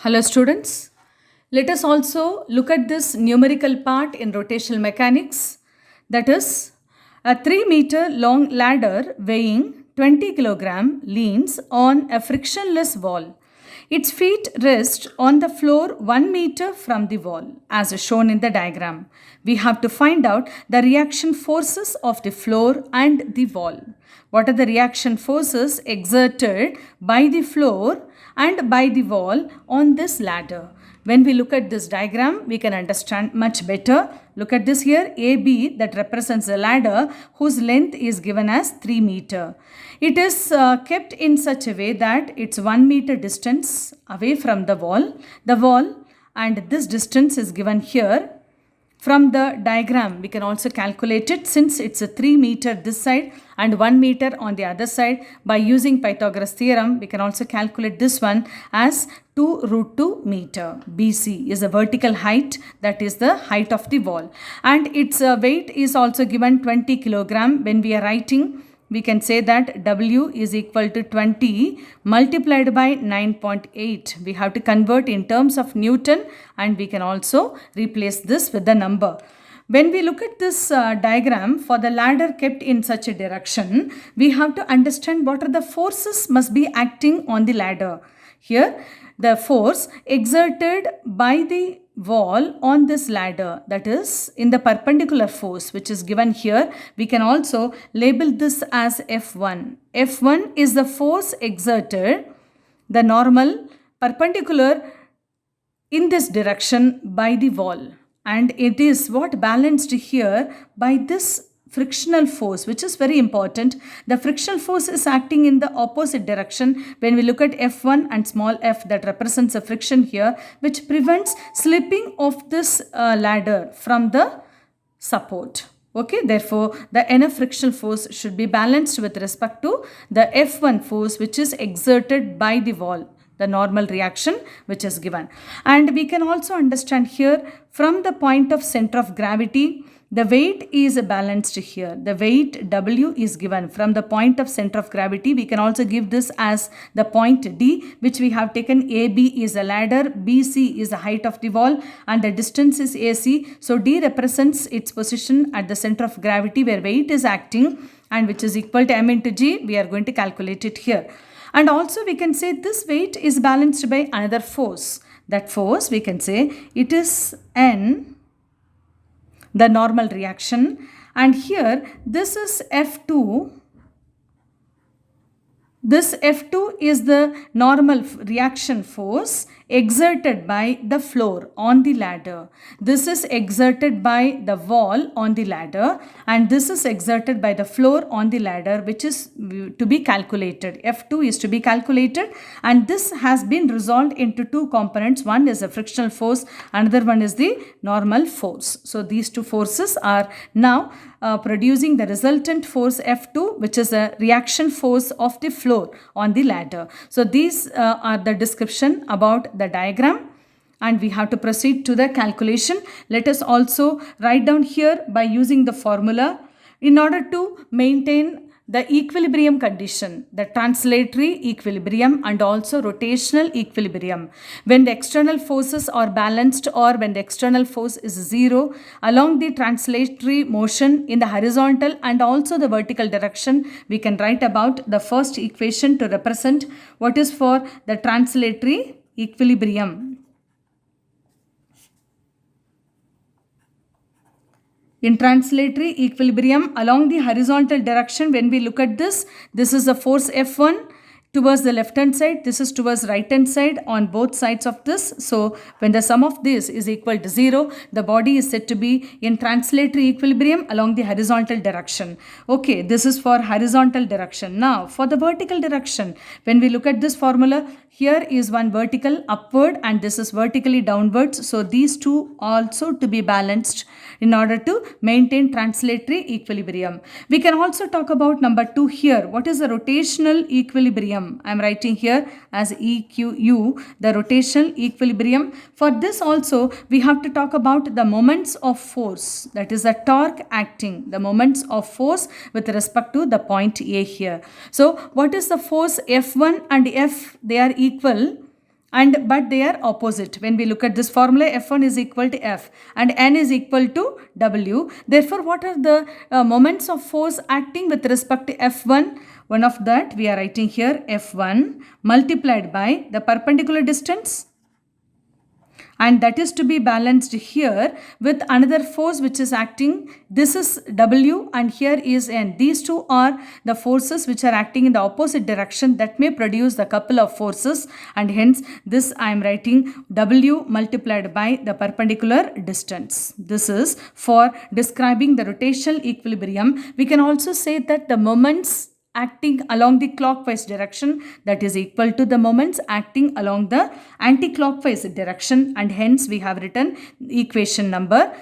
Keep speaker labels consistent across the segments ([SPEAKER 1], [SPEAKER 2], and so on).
[SPEAKER 1] Hello students, let us also look at this numerical part in rotational mechanics, that is a 3-meter long ladder weighing 20 kilogram leans on a frictionless wall. Its feet rest on the floor 1 meter from the wall as shown in the diagram. We have to find out the reaction forces of the floor and the wall. What are the reaction forces exerted by the floor and by the wall on this ladder? When we look at this diagram, we can understand much better. Look at this here, AB, that represents the ladder whose length is given as 3 meter. It is kept in such a way that it's 1 meter distance away from the wall. And this distance is given here. From the diagram, we can also calculate it since it's a 3 meter this side and 1 meter on the other side. By using Pythagoras theorem, we can also calculate this one as 2 root 2 meter. BC is the vertical height, that is the height of the wall. And its weight is also given 20 kilogram. When we are writing, we can say that W is equal to 20 multiplied by 9.8. We have to convert in terms of Newton and we can also replace this with the number. When we look at this diagram for the ladder kept in such a direction, we have to understand what are the forces must be acting on the ladder. Here, the force exerted by the wall on this ladder, that is in the perpendicular force which is given here, we can also label this as F1. F1 is the force exerted, the normal perpendicular in this direction by the wall, and it is what balanced here by this frictional force, which is very important. The frictional force is acting in the opposite direction. When we look at F1 and small f, that represents a friction here, which prevents slipping of this ladder from the support. Okay, therefore, the NF frictional force should be balanced with respect to the F1 force, which is exerted by the wall, the normal reaction which is given. And we can also understand here from the point of center of gravity, the weight is balanced here. The weight W is given from the point of center of gravity. We can also give this as the point D, which we have taken. AB is a ladder, BC is the height of the wall, and the distance is AC. So D represents its position at the center of gravity where weight is acting, and which is equal to M into G. We are going to calculate it here. And also we can say this weight is balanced by another force. That force, we can say it is N, the normal reaction, and here this is F2. This F2 is the normal reaction force exerted by the floor on the ladder. This is exerted by the wall on the ladder, and this is exerted by the floor on the ladder, which is to be calculated. F2 is to be calculated, and this has been resolved into two components. One is the frictional force, another one is the normal force. So these two forces are now producing the resultant force F2, which is a reaction force of the floor on the ladder. So these are the description about the diagram, and we have to proceed to the calculation. Let us also write down here by using the formula in order to maintain the equilibrium condition, the translatory equilibrium and also rotational equilibrium. When the external forces are balanced or when the external force is zero, along the translatory motion in the horizontal and also the vertical direction, we can write about the first equation to represent what is for the translatory equilibrium. In translatory equilibrium along the horizontal direction, when we look at this is the force F1 towards the left hand side, this is towards right hand side on both sides of this. So when the sum of this is equal to 0, the body is said to be in translatory equilibrium along the horizontal direction. Okay, this is for horizontal direction. Now for the vertical direction, when we look at this formula, here is one vertical upward and this is vertically downwards. So these two also to be balanced in order to maintain translatory equilibrium. We can also talk about number 2 here. What is the rotational equilibrium? I am writing here as EQU, the rotational equilibrium. For this also we have to talk about the moments of force, that is the torque acting, the moments of force with respect to the point A here. So what is the force F1 and F? They are equal but they are opposite. When we look at this formula, F1 is equal to F and N is equal to W. Therefore, what are the moments of force acting with respect to F1? One of that we are writing here, F1 multiplied by the perpendicular distance, and that is to be balanced here with another force which is acting. This is W and here is N. These two are the forces which are acting in the opposite direction that may produce the couple of forces, and hence this I am writing W multiplied by the perpendicular distance. This is for describing the rotational equilibrium. We can also say that the moments acting along the clockwise direction, that is equal to the moments acting along the anti-clockwise direction, and hence we have written equation number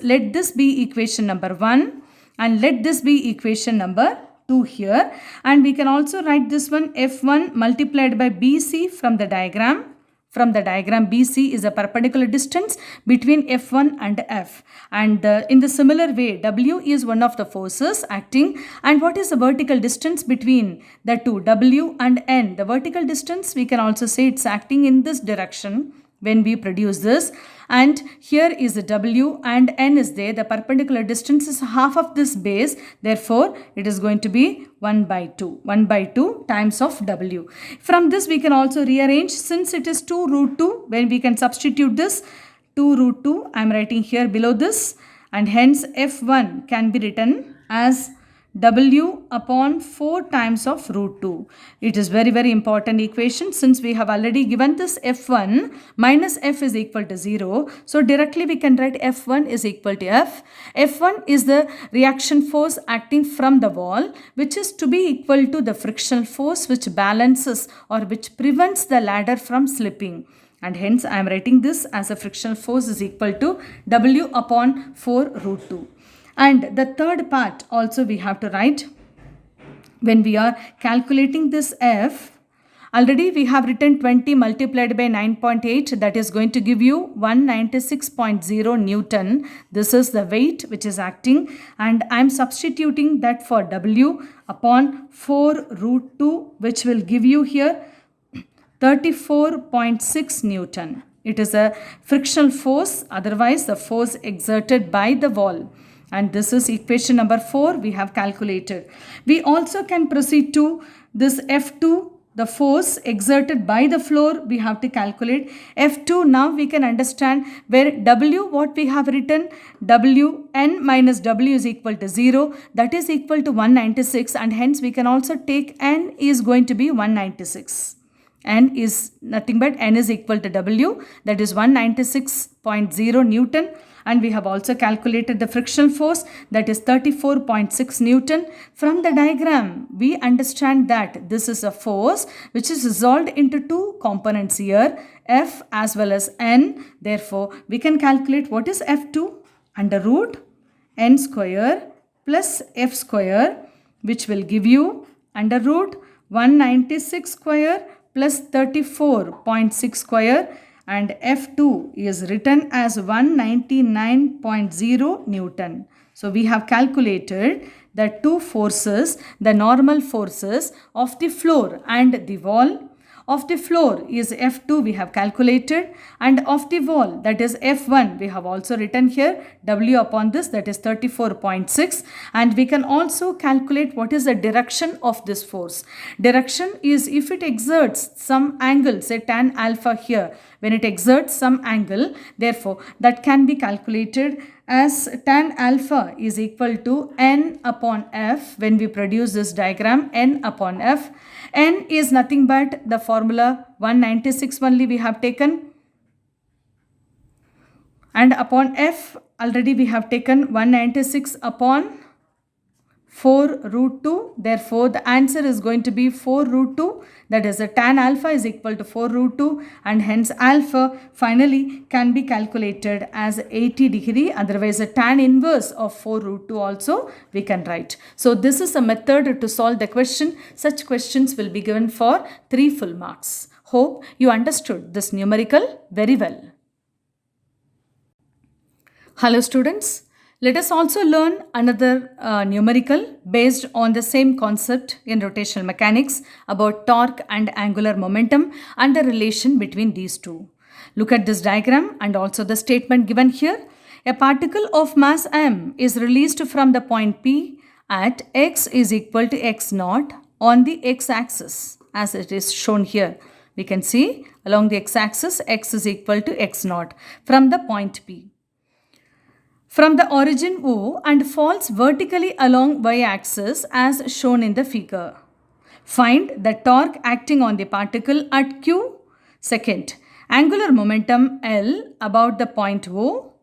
[SPEAKER 1] let this be equation number 1 and let this be equation number 2 here, and we can also write this one F1 multiplied by BC from the diagram. From the diagram, BC is a perpendicular distance between F1 and F, and in the similar way W is one of the forces acting. And what is the vertical distance between the two, W and N? The vertical distance, we can also say it's acting in this direction when we produce this, and here is the W and N is there. The perpendicular distance is half of this base, therefore it is going to be 1 by 2 times of W. From this we can also rearrange, since it is 2 root 2, when we can substitute this 2 root 2, I am writing here below this, and hence F1 can be written as W upon 4 times of root 2. It is very important equation, since we have already given this F1 minus F is equal to 0. So directly we can write F1 is equal to F. F1 is the reaction force acting from the wall, which is to be equal to the frictional force which balances or which prevents the ladder from slipping. And hence I am writing this as a frictional force is equal to W upon 4 root 2. And the third part also we have to write when we are calculating this F. Already we have written 20 multiplied by 9.8, that is going to give you 196.0 Newton. This is the weight which is acting, and I am substituting that for W upon 4 root 2, which will give you here 34.6 Newton. It is a frictional force, otherwise the force exerted by the wall. And this is equation number 4 we have calculated. We also can proceed to this F2, the force exerted by the floor, we have to calculate. F2, now we can understand where W, what we have written, Wn minus W is equal to 0, that is equal to 196, and hence we can also take N is going to be 196. N is nothing but N is equal to W, that is 196.0 Newton. And we have also calculated the frictional force, that is 34.6 Newton. From the diagram, we understand that this is a force which is resolved into two components here, F as well as N. Therefore, we can calculate what is F2, under root N square plus F square, which will give you under root 196 square plus 34.6 square, and F2 is written as 199.0 Newton. So we have calculated the two forces, the normal forces of the floor and the wall. Of the floor is F2 we have calculated, and of the wall, that is F1, we have also written here W upon this, that is 34.6, and we can also calculate what is the direction of this force. Direction is if it exerts some angle, say tan alpha here, when it exerts some angle, therefore that can be calculated as tan alpha is equal to N upon F. When we produce this diagram, N upon F, N is nothing but the formula 196 only we have taken, and upon F already we have taken 196 upon 4 root 2. Therefore, the answer is going to be 4 root 2, that is a tan alpha is equal to 4 root 2, and hence alpha finally can be calculated as 80 degree. Otherwise, a tan inverse of 4 root 2 also we can write. So this is a method to solve the question. Such questions will be given for 3 full marks. Hope you understood this numerical very well. Hello students. Let us also learn another numerical based on the same concept in rotational mechanics about torque and angular momentum and the relation between these two. Look at this diagram and also the statement given here. A particle of mass m is released from the point P at x is equal to x naught on the x-axis as it is shown here. We can see along the x-axis x is equal to x naught from the point P from the origin O and falls vertically along y-axis as shown in the figure. Find the torque acting on the particle at Q. Second, angular momentum L about the point O.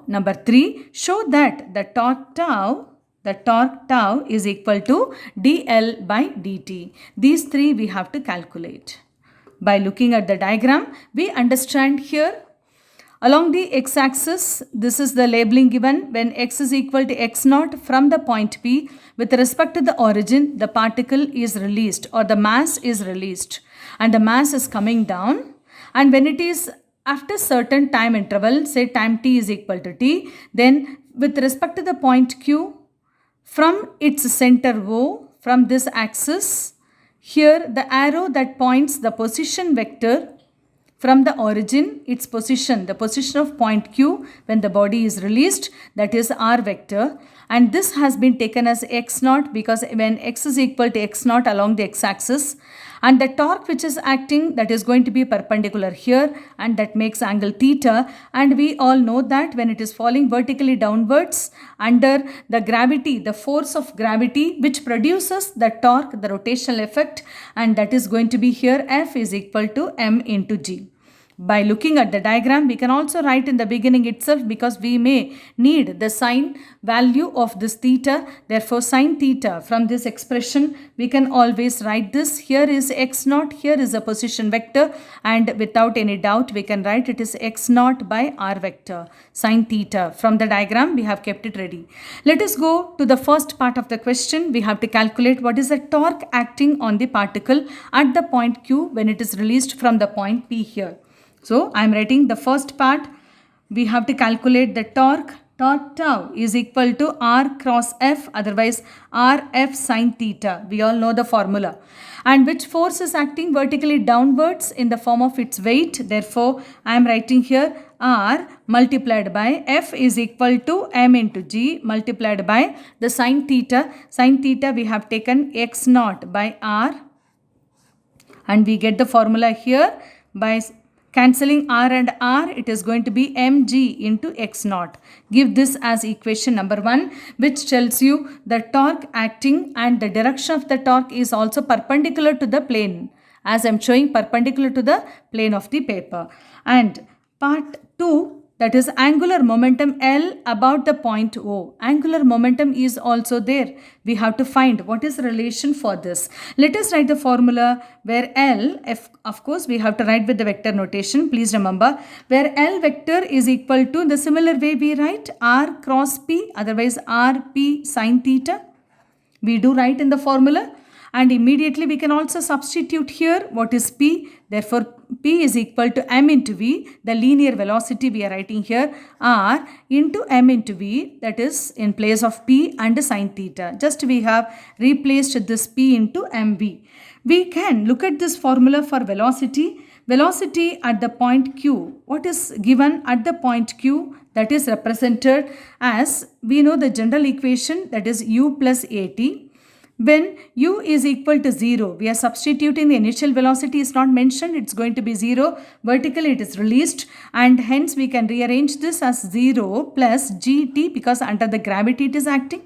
[SPEAKER 1] Number 3, show that the torque tau is equal to dl by dt. These three we have to calculate. By looking at the diagram, we understand here along the x-axis, this is the labeling given when x is equal to x naught from the point P. With respect to the origin, the particle is released or the mass is released and the mass is coming down. And when it is after certain time interval, say time t is equal to t, then with respect to the point Q, from its center O, from this axis, here the arrow that points the position vector from the origin, its position, the position of point Q when the body is released, that is r vector. And this has been taken as x naught because when x is equal to x naught along the x-axis, and the torque which is acting, that is going to be perpendicular here and that makes angle theta. And we all know that when it is falling vertically downwards under the gravity, the force of gravity which produces the torque, the rotational effect, and that is going to be here F is equal to m into g. By looking at the diagram, we can also write in the beginning itself because we may need the sine value of this theta. Therefore, sine theta from this expression, we can always write this. Here is x naught, here is a position vector, and without any doubt, we can write it is x naught by r vector, sine theta. From the diagram, we have kept it ready. Let us go to the first part of the question. We have to calculate what is the torque acting on the particle at the point Q when it is released from the point P here. So, I am writing the first part. We have to calculate the torque. Torque tau is equal to R cross F, otherwise RF sine theta. We all know the formula. And which force is acting vertically downwards in the form of its weight. Therefore, I am writing here R multiplied by F is equal to m into g multiplied by the sine theta. Sine theta we have taken x naught by R. And we get the formula here by cancelling r and r, it is going to be mg into x naught. Give this as equation number 1, which tells you the torque acting and the direction of the torque is also perpendicular to the plane, as I am showing perpendicular to the plane of the paper. And part 2, that is angular momentum L about the point O. Angular momentum is also there. We have to find what is the relation for this. Let us write the formula where L, of course we have to write with the vector notation. Please remember where L vector is equal to, the similar way we write R cross P, otherwise RP sine theta. We do write in the formula. And immediately we can also substitute here what is P. Therefore, P is equal to m into v. The linear velocity we are writing here R into m into v, that is in place of P and sine theta. Just we have replaced this P into mv. We can look at this formula for velocity. Velocity at the point Q. What is given at the point Q? That is represented as, we know the general equation, that is u plus at. When u is equal to 0, we are substituting the initial velocity is not mentioned, it's going to be 0. Vertically it is released and hence we can rearrange this as 0 plus gt because under the gravity it is acting.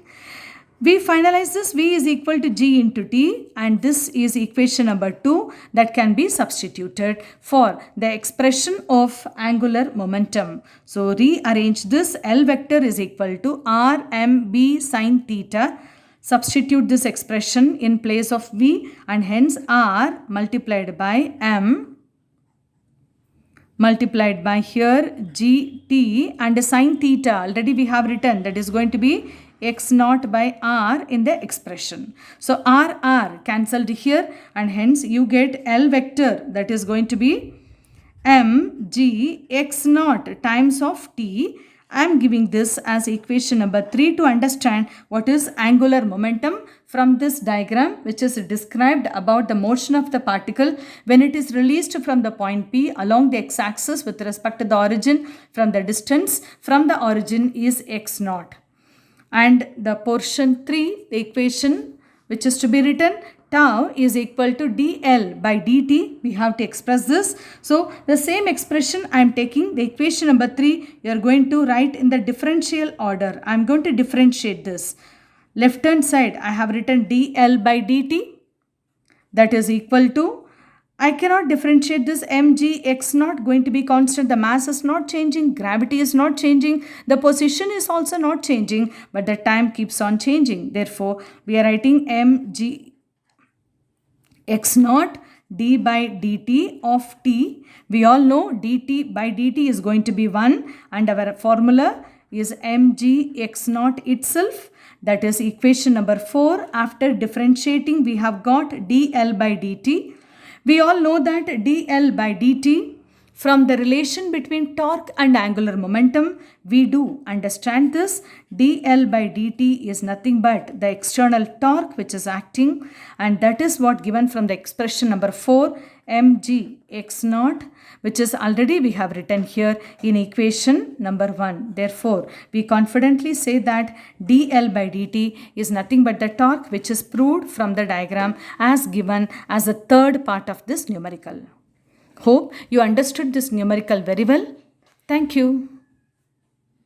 [SPEAKER 1] We finalize this, v is equal to g into t, and this is equation number 2 that can be substituted for the expression of angular momentum. So rearrange this, L vector is equal to rmb sine theta. Substitute this expression in place of v and hence r multiplied by m multiplied by here gt and sine theta already we have written, that is going to be x naught by r in the expression. So r cancelled here and hence you get L vector, that is going to be mg x naught times of t, I am giving this as equation number 3 to understand what is angular momentum from this diagram, which is described about the motion of the particle when it is released from the point P along the x-axis with respect to the origin. From the distance from the origin is x naught. And the portion 3, the equation which is to be written, tau is equal to dl by dt. We have to express this. So the same expression I am taking, the equation number 3, you are going to write in the differential order. I am going to differentiate this. Left hand side I have written dl by dt, that is equal to, I cannot differentiate this, mg x naught going to be constant. The mass is not changing, gravity is not changing, the position is also not changing, but the time keeps on changing. Therefore, we are writing mg x naught d by dt of t. We all know dt by dt is going to be 1, and our formula is mg x naught itself. That is equation number 4. After differentiating, we have got dl by dt. We all know that dl by dt, from the relation between torque and angular momentum, we do understand this. dl by dt is nothing but the external torque which is acting, and that is what given from the expression number 4, mg x naught, which is already we have written here in equation number 1. Therefore, we confidently say that dl by dt is nothing but the torque which is proved from the diagram as given as the third part of this numerical. Hope you understood this numerical very well. Thank you.